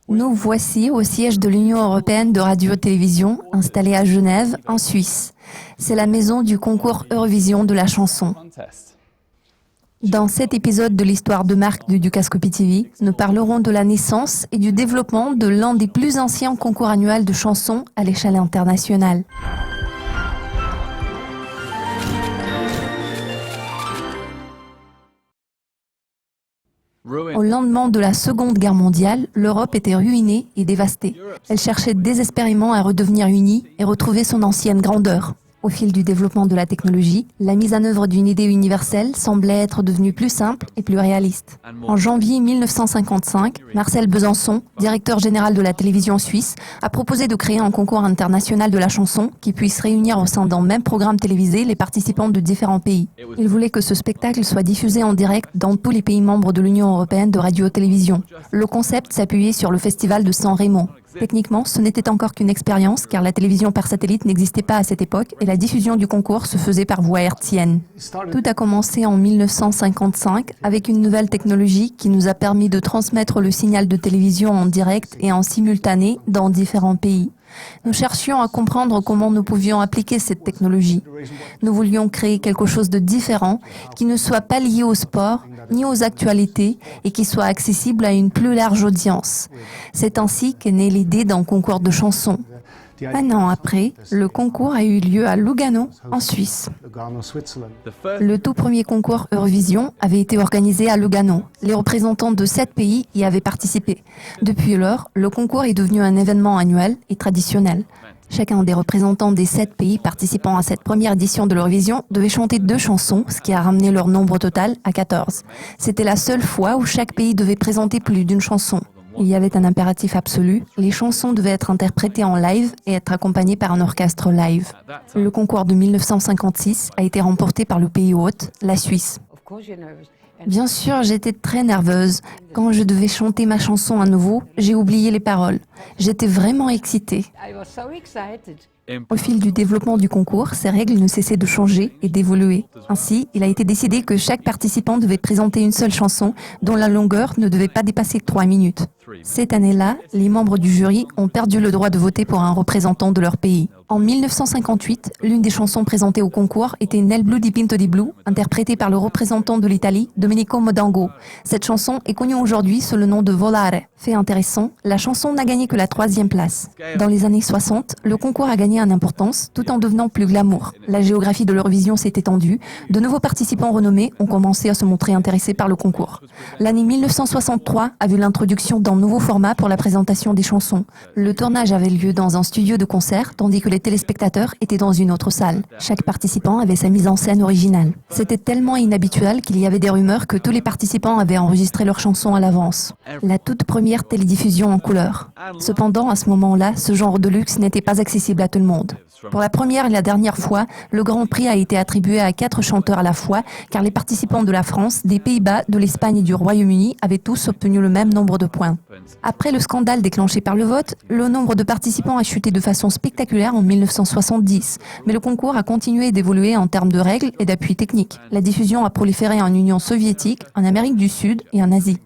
Nous voici au siège de l'Union européenne de radio-télévision, installé à Genève, en Suisse. C'est la maison du concours Eurovision de la chanson. Dans cet épisode de l'histoire de marque de Dukascopy TV, nous parlerons de la naissance et du développement de l'un des plus anciens concours annuels de chansons à l'échelle internationale. Au lendemain de la Seconde Guerre mondiale, l'Europe était ruinée et dévastée. Elle cherchait désespérément à redevenir unie et retrouver son ancienne grandeur. Au fil du développement de la technologie, la mise en œuvre d'une idée universelle semblait être devenue plus simple et plus réaliste. En janvier 1955, Marcel Besançon, directeur général de la télévision suisse, a proposé de créer un concours international de la chanson qui puisse réunir au sein d'un même programme télévisé les participants de différents pays. Il voulait que ce spectacle soit diffusé en direct dans tous les pays membres de l'Union européenne de radio-télévision. Le concept s'appuyait sur le festival de San Remo. Techniquement, ce n'était encore qu'une expérience car la télévision par satellite n'existait pas à cette époque et la diffusion du concours se faisait par voie hertzienne. Tout a commencé en 1955 avec une nouvelle technologie qui nous a permis de transmettre le signal de télévision en direct et en simultané dans différents pays. Nous cherchions à comprendre comment nous pouvions appliquer cette technologie. Nous voulions créer quelque chose de différent, qui ne soit pas lié au sport, ni aux actualités, et qui soit accessible à une plus large audience. C'est ainsi qu'est née l'idée d'un concours de chansons. Un an après, le concours a eu lieu à Lugano, en Suisse. Le tout premier concours Eurovision avait été organisé à Lugano. Les représentants de 7 pays y avaient participé. Depuis lors, le concours est devenu un événement annuel et traditionnel. Chacun des représentants des 7 pays participant à cette première édition de l'Eurovision devait chanter 2 chansons, ce qui a ramené leur nombre total à 14. C'était la seule fois où chaque pays devait présenter plus d'une chanson. Il y avait un impératif absolu, les chansons devaient être interprétées en live et être accompagnées par un orchestre live. Le concours de 1956 a été remporté par le pays hôte, la Suisse. Bien sûr, j'étais très nerveuse. Quand je devais chanter ma chanson à nouveau, j'ai oublié les paroles. J'étais vraiment excitée. Au fil du développement du concours, ces règles ne cessaient de changer et d'évoluer. Ainsi, il a été décidé que chaque participant devait présenter une seule chanson dont la longueur ne devait pas dépasser 3 minutes. Cette année-là, les membres du jury ont perdu le droit de voter pour un représentant de leur pays. En 1958, l'une des chansons présentées au concours était Nel blu di pinto di blu, interprétée par le représentant de l'Italie, Domenico Modango. Cette chanson est connue aujourd'hui sous le nom de Volare. Fait intéressant, la chanson n'a gagné que la 3e place. Dans les années 60, le concours a gagné en importance tout en devenant plus glamour. La géographie de l'Eurovision s'est étendue. De nouveaux participants renommés ont commencé à se montrer intéressés par le concours. L'année 1963 a vu l'introduction d'un nouveau format pour la présentation des chansons. Le tournage avait lieu dans un studio de concert, tandis que les téléspectateurs étaient dans une autre salle. Chaque participant avait sa mise en scène originale. C'était tellement inhabituel qu'il y avait des rumeurs que tous les participants avaient enregistré leurs chansons à l'avance. La toute première télédiffusion en couleur. Cependant, à ce moment-là, ce genre de luxe n'était pas accessible à tout le monde. Pour la première et la dernière fois, le Grand Prix a été attribué à 4 chanteurs à la fois, car les participants de la France, des Pays-Bas, de l'Espagne et du Royaume-Uni avaient tous obtenu le même nombre de points. Après le scandale déclenché par le vote, le nombre de participants a chuté de façon spectaculaire en 1970, mais le concours a continué d'évoluer en termes de règles et d'appui technique. La diffusion a proliféré en Union soviétique, en Amérique du Sud et en Asie.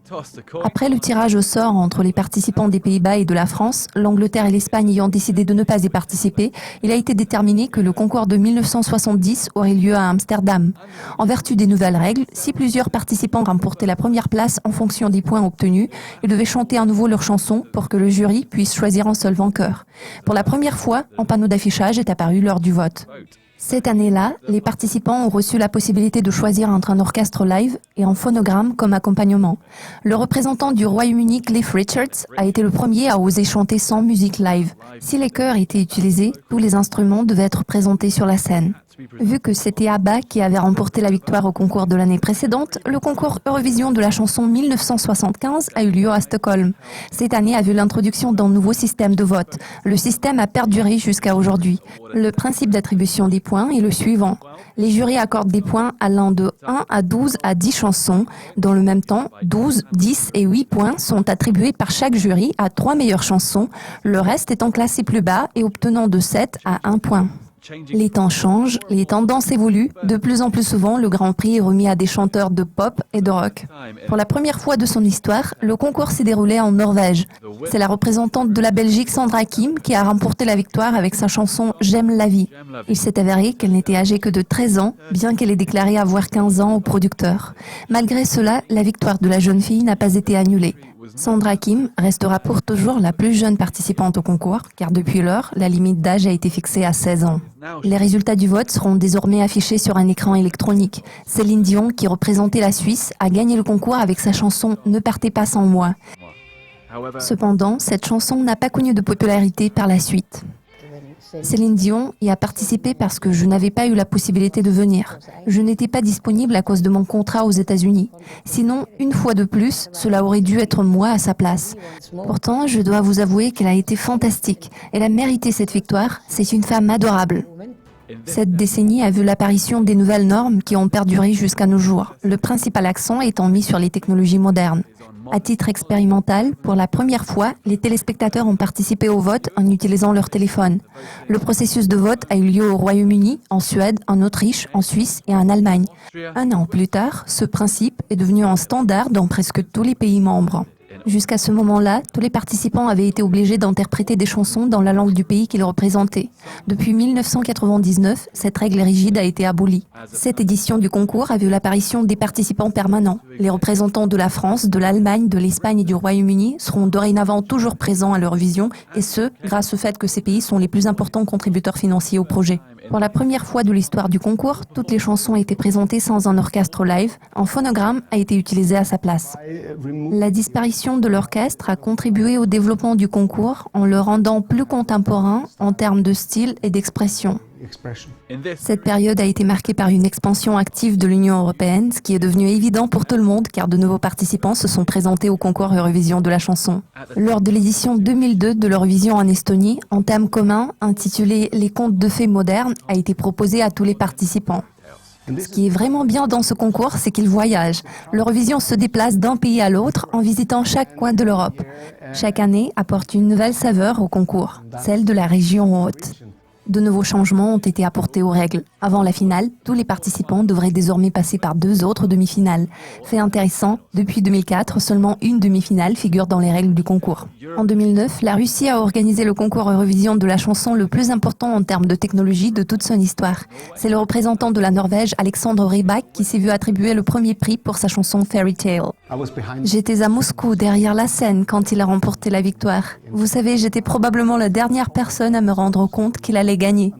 Après le tirage au sort entre les participants des Pays-Bas et de la France, l'Angleterre et l'Espagne ayant décidé de ne pas y participer, il a été déterminé que le concours de 1970 aurait lieu à Amsterdam. En vertu des nouvelles règles, si plusieurs participants remportaient la première place en fonction des points obtenus, ils devaient chanter à nouveau leur chanson pour que le jury puisse choisir un seul vainqueur. Pour la première fois, un panneau d'affichage est apparu lors du vote. Cette année-là, les participants ont reçu la possibilité de choisir entre un orchestre live et un phonogramme comme accompagnement. Le représentant du Royaume-Uni, Cliff Richards, a été le premier à oser chanter sans musique live. Si les chœurs étaient utilisés, tous les instruments devaient être présentés sur la scène. Vu que c'était ABBA qui avait remporté la victoire au concours de l'année précédente, le concours Eurovision de la chanson 1975 a eu lieu à Stockholm. Cette année a vu l'introduction d'un nouveau système de vote. Le système a perduré jusqu'à aujourd'hui. Le principe d'attribution des points est le suivant. Les jurys accordent des points allant de 1 à 12 à 10 chansons. Dans le même temps, 12, 10 et 8 points sont attribués par chaque jury à 3 meilleures chansons, le reste étant classé plus bas et obtenant de 7 à 1 point. Les temps changent, les tendances évoluent. De plus en plus souvent, le Grand Prix est remis à des chanteurs de pop et de rock. Pour la première fois de son histoire, le concours s'est déroulé en Norvège. C'est la représentante de la Belgique, Sandra Kim, qui a remporté la victoire avec sa chanson « J'aime la vie ». Il s'est avéré qu'elle n'était âgée que de 13 ans, bien qu'elle ait déclaré avoir 15 ans au producteur. Malgré cela, la victoire de la jeune fille n'a pas été annulée. Sandra Kim restera pour toujours la plus jeune participante au concours, car depuis lors, la limite d'âge a été fixée à 16 ans. Les résultats du vote seront désormais affichés sur un écran électronique. Céline Dion, qui représentait la Suisse, a gagné le concours avec sa chanson « Ne partez pas sans moi ». Cependant, cette chanson n'a pas connu de popularité par la suite. Céline Dion y a participé parce que je n'avais pas eu la possibilité de venir. Je n'étais pas disponible à cause de mon contrat aux États-Unis. Sinon, une fois de plus, cela aurait dû être moi à sa place. Pourtant, je dois vous avouer qu'elle a été fantastique. Elle a mérité cette victoire. C'est une femme adorable. Cette décennie a vu l'apparition des nouvelles normes qui ont perduré jusqu'à nos jours, le principal accent étant mis sur les technologies modernes. À titre expérimental, pour la première fois, les téléspectateurs ont participé au vote en utilisant leur téléphone. Le processus de vote a eu lieu au Royaume-Uni, en Suède, en Autriche, en Suisse et en Allemagne. Un an plus tard, ce principe est devenu un standard dans presque tous les pays membres. Jusqu'à ce moment-là, tous les participants avaient été obligés d'interpréter des chansons dans la langue du pays qu'ils représentaient. Depuis 1999, cette règle rigide a été abolie. Cette édition du concours a vu l'apparition des participants permanents. Les représentants de la France, de l'Allemagne, de l'Espagne et du Royaume-Uni seront dorénavant toujours présents à l'Eurovision, et ce, grâce au fait que ces pays sont les plus importants contributeurs financiers au projet. Pour la première fois de l'histoire du concours, toutes les chansons étaient présentées sans un orchestre live. Un phonogramme a été utilisé à sa place. La disparition de l'orchestre a contribué au développement du concours en le rendant plus contemporain en termes de style et d'expression. Cette période a été marquée par une expansion active de l'Union européenne, ce qui est devenu évident pour tout le monde car de nouveaux participants se sont présentés au concours Eurovision de la chanson. Lors de l'édition 2002 de l'Eurovision en Estonie, un thème commun intitulé « Les contes de fées modernes » a été proposé à tous les participants. Ce qui est vraiment bien dans ce concours, c'est qu'il voyage. L'Eurovision se déplace d'un pays à l'autre en visitant chaque coin de l'Europe. Chaque année apporte une nouvelle saveur au concours, celle de la région haute. De nouveaux changements ont été apportés aux règles. Avant la finale, tous les participants devraient désormais passer par 2 autres demi-finales. Fait intéressant, depuis 2004, seulement une demi-finale figure dans les règles du concours. En 2009, la Russie a organisé le concours Eurovision de la chanson le plus important en termes de technologie de toute son histoire. C'est le représentant de la Norvège, Alexandre Rybak, qui s'est vu attribuer le premier prix pour sa chanson Fairy Tale. J'étais à Moscou, derrière la scène, quand il a remporté la victoire. Vous savez, j'étais probablement la dernière personne à me rendre compte qu'il allait gagner.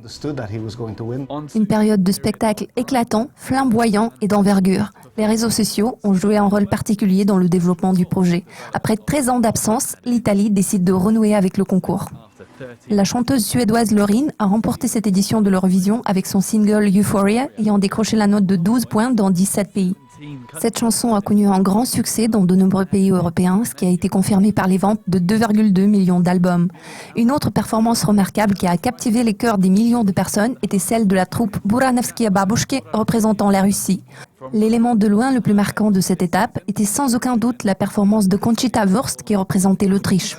Une période de spectacle éclatant, flamboyant et d'envergure. Les réseaux sociaux ont joué un rôle particulier dans le développement du projet. Après 13 ans d'absence, l'Italie décide de renouer avec le concours. La chanteuse suédoise Loreen a remporté cette édition de l'Eurovision avec son single Euphoria ayant décroché la note de 12 points dans 17 pays. Cette chanson a connu un grand succès dans de nombreux pays européens, ce qui a été confirmé par les ventes de 2,2 millions d'albums. Une autre performance remarquable qui a captivé les cœurs des millions de personnes était celle de la troupe Buranovskie Babushki représentant la Russie. L'élément de loin le plus marquant de cette étape était sans aucun doute la performance de Conchita Wurst qui représentait l'Autriche.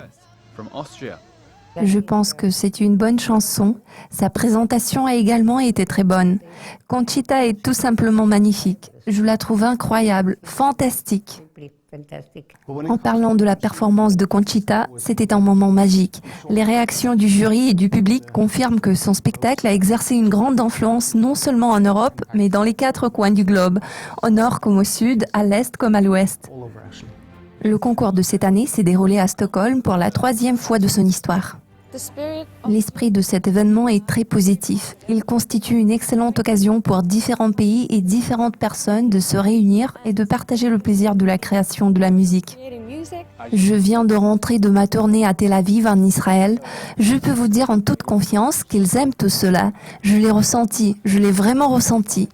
Je pense que c'est une bonne chanson. Sa présentation a également été très bonne. Conchita est tout simplement magnifique. Je la trouve incroyable, fantastique. En parlant de la performance de Conchita, c'était un moment magique. Les réactions du jury et du public confirment que son spectacle a exercé une grande influence non seulement en Europe, mais dans les 4 coins du globe, au nord comme au sud, à l'est comme à l'ouest. Le concours de cette année s'est déroulé à Stockholm pour la 3e fois de son histoire. L'esprit de cet événement est très positif. Il constitue une excellente occasion pour différents pays et différentes personnes de se réunir et de partager le plaisir de la création de la musique. Je viens de rentrer de ma tournée à Tel Aviv en Israël. Je peux vous dire en toute confiance qu'ils aiment tout cela. Je l'ai ressenti, je l'ai vraiment ressenti.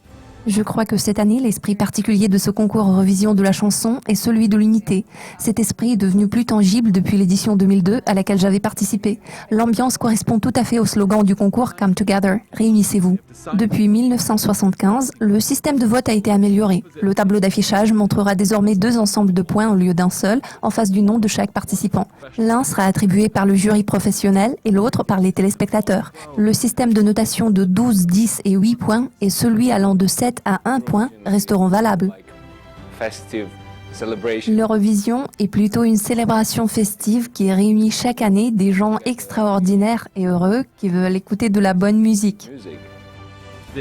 Je crois que cette année, l'esprit particulier de ce concours Eurovision de la chanson est celui de l'unité. Cet esprit est devenu plus tangible depuis l'édition 2002 à laquelle j'avais participé. L'ambiance correspond tout à fait au slogan du concours Come Together, réunissez-vous. Depuis 1975, le système de vote a été amélioré. Le tableau d'affichage montrera désormais 2 ensembles de points au lieu d'un seul, en face du nom de chaque participant. L'un sera attribué par le jury professionnel et l'autre par les téléspectateurs. Le système de notation de 12, 10 et 8 points et celui allant de 7 à 1 point resteront valables. L'Eurovision est plutôt une célébration festive qui réunit chaque année des gens extraordinaires et heureux qui veulent écouter de la bonne musique.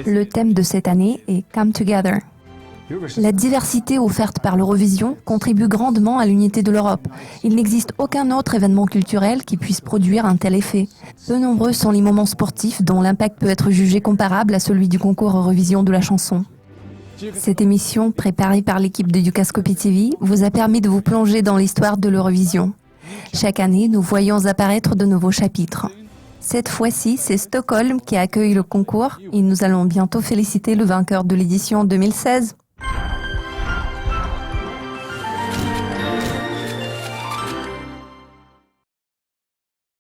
Le thème de cette année est Come Together. La diversité offerte par l'Eurovision contribue grandement à l'unité de l'Europe. Il n'existe aucun autre événement culturel qui puisse produire un tel effet. Peu nombreux sont les moments sportifs dont l'impact peut être jugé comparable à celui du concours Eurovision de la chanson. Cette émission, préparée par l'équipe de Dukascopy TV, vous a permis de vous plonger dans l'histoire de l'Eurovision. Chaque année, nous voyons apparaître de nouveaux chapitres. Cette fois-ci, c'est Stockholm qui accueille le concours et nous allons bientôt féliciter le vainqueur de l'édition 2016.